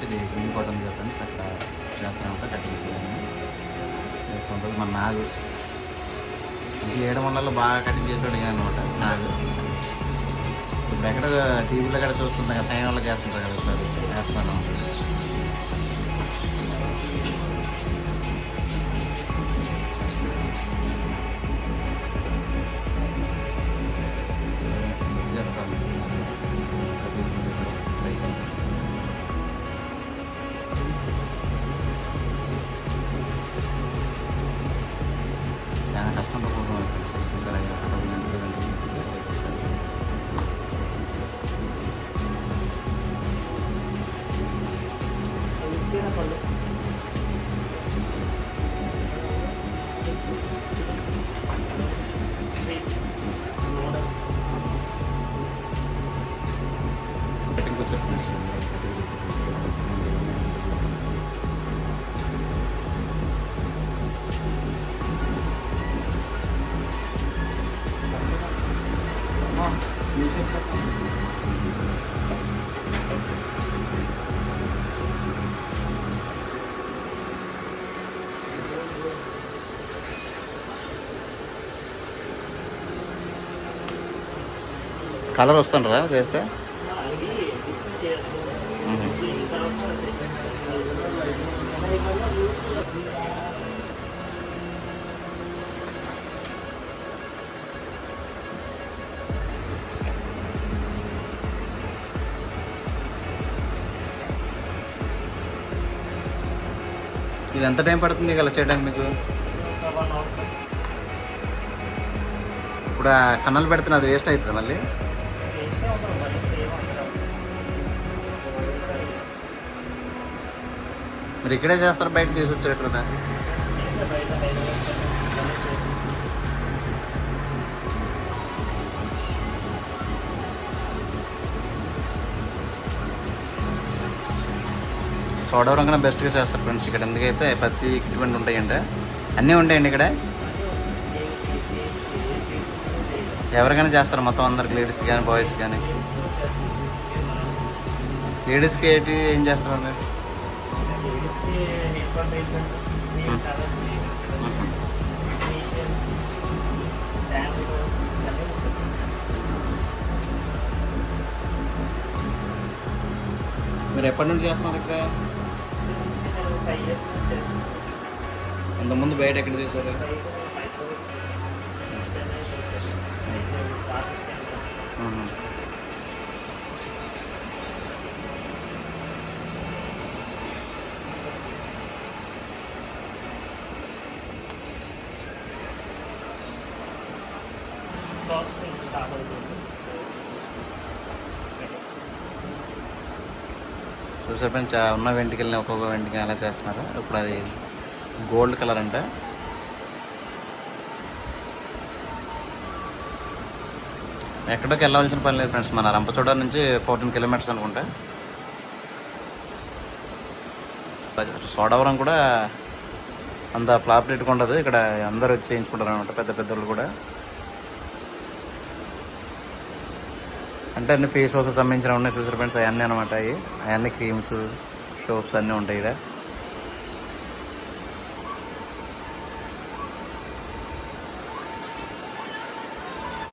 వచ్చి ఇది green coat ఉంది కదా ఫ్రెండ్స్, అక్కడ చేస్తూ ఉంటా కటింగ్ చేస్తూ ఉంటుంది మన నాగు. అంటే 7 మండల్లో బాగా కటింగ్ చేసేవాడు అనమాట నాగు. ఇప్పుడు ఎక్కడ టీవీలో కూడా చూస్తుంటాం కదా, సైన్ వాళ్ళకి వేస్తుంటారు కదా, ఇప్పుడు అది వేస్తాను. చాలా కష్టంతో కూడుకున్న చూసారా, కటింగ్ వచ్చేది కలర్ వస్తుండ్రా చేస్తే. ఇది ఎంత టైం పడుతుంది ఇలా చేయడానికి మీకు? ఇప్పుడు ఆ కన్నాలు పెడుతున్నా అది వేస్ట్ అవుతుంది మళ్ళీ. మీరు ఇక్కడే చేస్తారు, బయట చేసి వచ్చారు ఎక్కడ? సోడవరం కన్నా బెస్ట్గా చేస్తారు ఫ్రెండ్స్ ఇక్కడ. ఎందుకైతే ప్రతి ఇటువంటి ఉంటాయండి, అన్నీ ఉంటాయండి ఇక్కడ. ఎవరికైనా చేస్తారు మొత్తం అందరికి, లేడీస్ కానీ బాయ్స్ కానీ. లేడీస్కి ఏంటి ఏం చేస్తారు అండి? మీరు ఎప్పటి నుండి చేస్తున్నారు ఇక్కడ? అంతకుముందు బయట ఎక్కడ చేశారు? చూసారు ఫ్రెండ్స్, ఉన్న వెంటికల్ని ఒక్కొక్క వెంటికి అలా చేస్తున్నారు. ఇప్పుడు అది గోల్డ్ కలర్ అంట. ఎక్కడికి వెళ్ళవలసిన పని లేదు ఫ్రెండ్స్, మన రంపచోడ నుంచి 14 కిలోమీటర్స్ అనుకుంటా. సోడవరం కూడా అంత ప్రాఫిట్గా ఉండదు, ఇక్కడ అందరూ వచ్చి చేయించుకుంటారు అనమాట, పెద్ద పెద్దోళ్ళు కూడా. అంటే అన్ని ఫేస్ వాష్ సంబంధించిన ఉన్నాయి చూసారు ఫ్రెండ్స్, అవన్నీ అనమాట. అవన్నీ క్రీమ్స్, సోప్స్ అన్నీ ఉంటాయి ఇక్కడ.